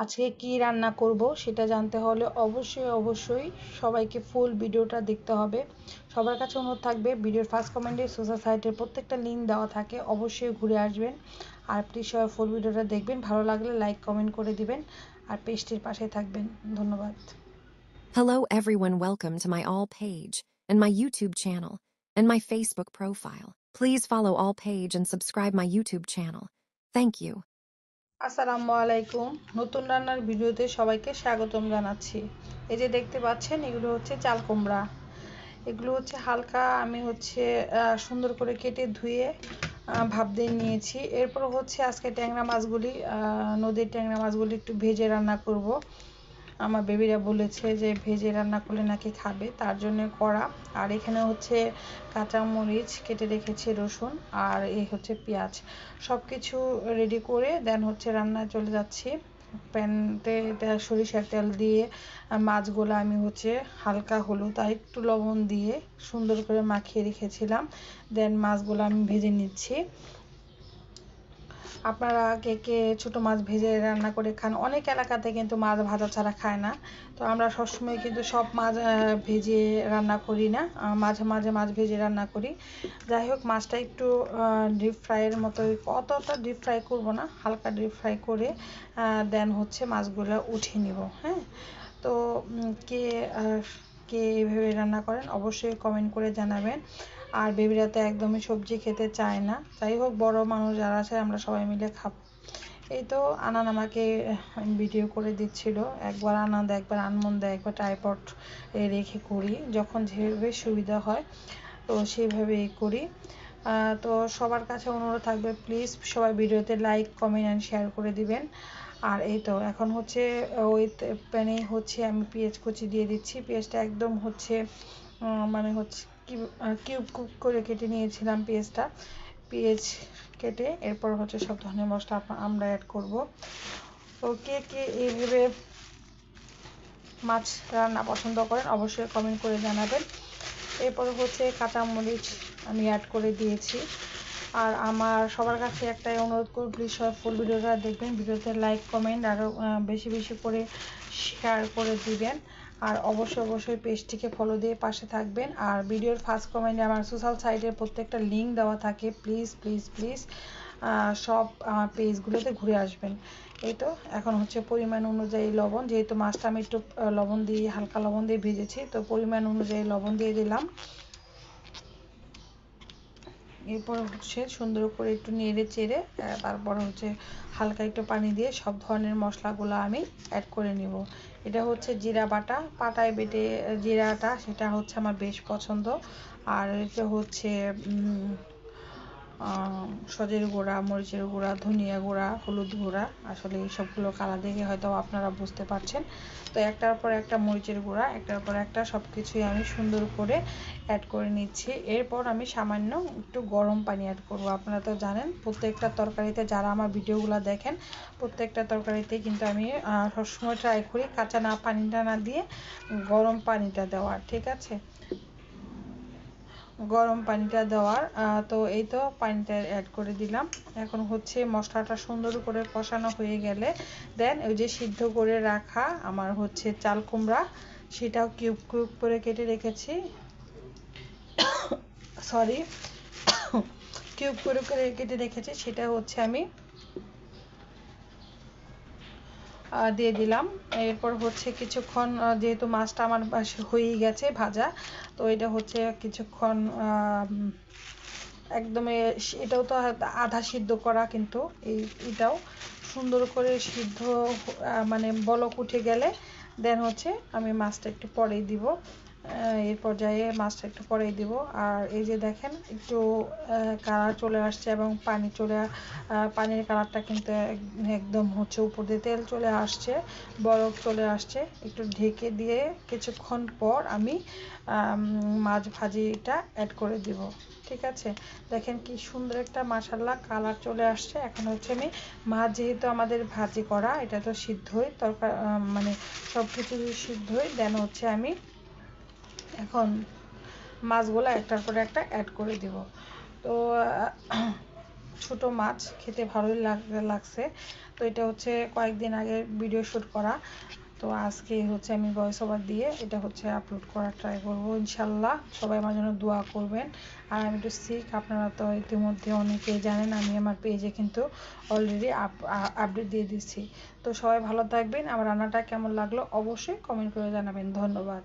আজকে কি রান্না করব সেটা জানতে হলে অবশ্যই সবাইকে ফুল ভিডিওটা দেখতে হবে। সবার কাছে অনুরোধ থাকবে, ভিডিওর ফার্স্ট কমেন্টে সোশ্যাল সাইটের প্রত্যেকটা লিঙ্ক দেওয়া থাকে, অবশ্যই ঘুরে আসবেন। আর প্লিজ সবাই ফুল ভিডিওটা দেখবেন, ভালো লাগলে লাইক কমেন্ট করে দিবেন আর পেজটির পাশে থাকবেন। ধন্যবাদ। Hello everyone, welcome to my all page and my YouTube channel and my Facebook profile. Please follow all page and subscribe my YouTube channel. Thank you. আসসালামু আলাইকুম, নতুন রান্নার ভিডিওতে সবাইকে স্বাগতম জানাচ্ছি। এই যে দেখতে পাচ্ছেন, এগুলো হচ্ছে চাল কুমড়া। এগুলো হচ্ছে হালকা আমি সুন্দর করে কেটে ধুয়ে ভাপ দিয়ে নিয়েছি। এরপর হচ্ছে আজকে ট্যাংরা মাছগুলি, নদীর ট্যাংরা মাছগুলি একটু ভেজে রান্না করব। আমার বেবিরা বলেছে যে ভেজে রান্না করলে নাকি খাবে, তার জন্য করা। আর এখানে হচ্ছে কাঁচামরিচ কেটে রেখেছি, রসুন আর এই হচ্ছে পেঁয়াজ, সব কিছু রেডি করে দেন হচ্ছে রান্নায় চলে যাচ্ছি। প্যানতে সরিষার তেল দিয়ে মাছগুলো আমি হচ্ছে হালকা হলুদ আর একটু লবণ দিয়ে সুন্দর করে মাখিয়ে রেখেছিলাম। দেন মাছগুলো আমি ভেজে নিচ্ছি। আপনারা কে কে ছোটো মাছ ভেজে রান্না করে খান? অনেক এলাকাতে কিন্তু মাছ ভাজা ছাড়া খায় না। তো আমরা সবসময় কিন্তু সব মাছ ভেজে রান্না করি না, মাঝে মাঝে মাছ ভেজে রান্না করি। যাই হোক, মাছটা একটু ডিপ ফ্রাইয়ের মতো, অতটা ডিপ ফ্রাই করব না, হালকা ডিপ ফ্রাই করে দেন হচ্ছে মাছগুলো উঠিয়ে নিব। হ্যাঁ, তো কে কে এইভাবে রান্না করেন অবশ্যই কমেন্ট করে জানাবেন। আর বেবিরা তো একদমই সবজি খেতে চায় না। যাই হোক, বড় মানুষ যারা আছে আমরা সবাই মিলে খাবো। এই তো আনান আমাকে ভিডিও করে দিচ্ছিল, একবার আনন্দ একবার আনমন দেয়, একবার ট্রাইপড রেখে করি, যখন যেভাবে সুবিধা হয় তো সেইভাবেই করি। তো সবার কাছে অনুরোধ থাকবে, প্লিজ সবাই ভিডিওতে লাইক কমেন্ট অ্যান্ড শেয়ার করে দিবেন। আর এই তো এখন হচ্ছে ওই প্যানে হচ্ছে আমি পেঁয়াজ কুচি দিয়ে দিচ্ছি। পেঁয়াজটা একদম হচ্ছে মানে হচ্ছে কিউব কিউব করে কেটে নিয়েছিলাম পেঁয়াজটা। পেঁয়াজ কেটে এরপর হচ্ছে সব ধরনের মশলা আমরা অ্যাড করব। তো কে কে এইভাবে মাছ রান্না পছন্দ করেন অবশ্যই কমেন্ট করে জানাবেন। এরপর হচ্ছে কাঁচামরিচ আমি অ্যাড করে দিয়েছি। আর আমার সবার কাছে একটাই অনুরোধ করব, প্লিজ সব ফুল ভিডিওটা দেখবেন, ভিডিওতে লাইক কমেন্ট আরও বেশি বেশি করে শেয়ার করে দিবেন। আর অবশ্যই পেজটিকে ফলো দিয়ে পাশে থাকবেন। আর ভিডিওর ফার্স্ট কমেন্টে আমার সোশ্যাল সাইটের প্রত্যেকটা লিঙ্ক দেওয়া থাকে, প্লিজ প্লিজ প্লিজ সব আমার পেজগুলোতে ঘুরে আসবেন। এই তো এখন হচ্ছে পরিমাণ অনুযায়ী লবণ, যেহেতু মাছটা আমি একটু লবণ দিয়ে হালকা লবণ দিয়ে ভেজেছি, তো পরিমাণ অনুযায়ী লবণ দিয়ে দিলাম। এরপর হচ্ছে সুন্দর করে একটু নেড়ে চেড়ে তারপর হচ্ছে হালকা একটু পানি দিয়ে সব ধরনের মশলাগুলো আমি অ্যাড করে নিব। এটা হচ্ছে জিরা বাটা, পাটায় বেটে জিরাটা, সেটা হচ্ছে আমার বেশ পছন্দ। আর এটা হচ্ছে সজের গুঁড়া, মরিচের গুঁড়া, ধনিয়া গুঁড়া, হলুদ গুঁড়া, আসলে এই সবগুলো কালার দেখে হয়তো আপনারা বুঝতে পারছেন। তো একটার পর একটা মরিচের গুঁড়া, একটার পর একটা সব কিছুই আমি সুন্দর করে অ্যাড করে নিচ্ছি। এরপর আমি সামান্য একটু গরম পানি অ্যাড করব। আপনারা তো জানেন প্রত্যেকটা তরকারিতে, যারা আমার ভিডিওগুলো দেখেন, প্রত্যেকটা তরকারিতে কিন্তু আমি সবসময় ট্রাই করি কাঁচা না পানিটা না দিয়ে গরম পানিটা দেওয়ার, ঠিক আছে, গরম পানিটা দেওয়ার। তো এই তো পানিটা অ্যাড করে দিলাম। এখন হচ্ছে মশলাটা সুন্দর করে কষানো হয়ে গেলে দেন ওই যে সিদ্ধ করে রাখা আমার হচ্ছে চাল কুমড়া, সেটাও কিউব কিউব করে কেটে রেখেছি, সরি কিউব করে করে কেটে রেখেছি, সেটা হচ্ছে আমি দিয়ে দিলাম। এরপর হচ্ছে কিছুক্ষণ, যেহেতু মাছটা আমার হয়েই গেছে ভাজা, তো এটা হচ্ছে কিছুক্ষণ একদমই, এটাও তো আধা সিদ্ধ করা, কিন্তু এটাও সুন্দর করে সিদ্ধ মানে বলক উঠে গেলে দেন হচ্ছে আমি মাছটা একটু পরেই দিব। এই পর্যায়ে মাছটা একটু পরেই দিব। আর এই যে দেখেন একটু কালার চলে আসছে এবং পানির কালারটা কিন্তু একদম হচ্ছে উপর দিয়ে তেল চলে আসছে, বরফ চলে আসছে। একটু ঢেকে দিয়ে কিছুক্ষণ পর আমি মাছ ভাজিটা অ্যাড করে দিব, ঠিক আছে। দেখেন কি সুন্দর একটা মাশাআল্লাহ কালার চলে আসছে। এখন হচ্ছে আমি মাছ, যেহেতু আমাদের ভাজি করা, এটা তো সিদ্ধই তরকারি, মানে সব কিছু সিদ্ধই, দেন হচ্ছে আমি এখন মাছগুলো একটার পর একটা অ্যাড করে দিব। তো ছোট মাছ, খেতে ভালোই লাগছে। তো এটা হচ্ছে কয়েকদিন আগে ভিডিও শ্যুট করা। তো আজকে হচ্ছে আমি ভয়েস ওভার দিয়ে এটা হচ্ছে আপলোড করার ট্রাই করবো ইনশাল্লাহ। সবাই আমার জন্য দোয়া করবেন। আর আমি একটু সিক, আপনারা তো ইতিমধ্যে অনেকেই জানেন, আমি আমার পেজে কিন্তু অলরেডি আপডেট দিয়ে দিচ্ছি। তো সবাই ভালো থাকবেন। আমার রান্নাটা কেমন লাগলো অবশ্যই কমেন্ট করে জানাবেন। ধন্যবাদ।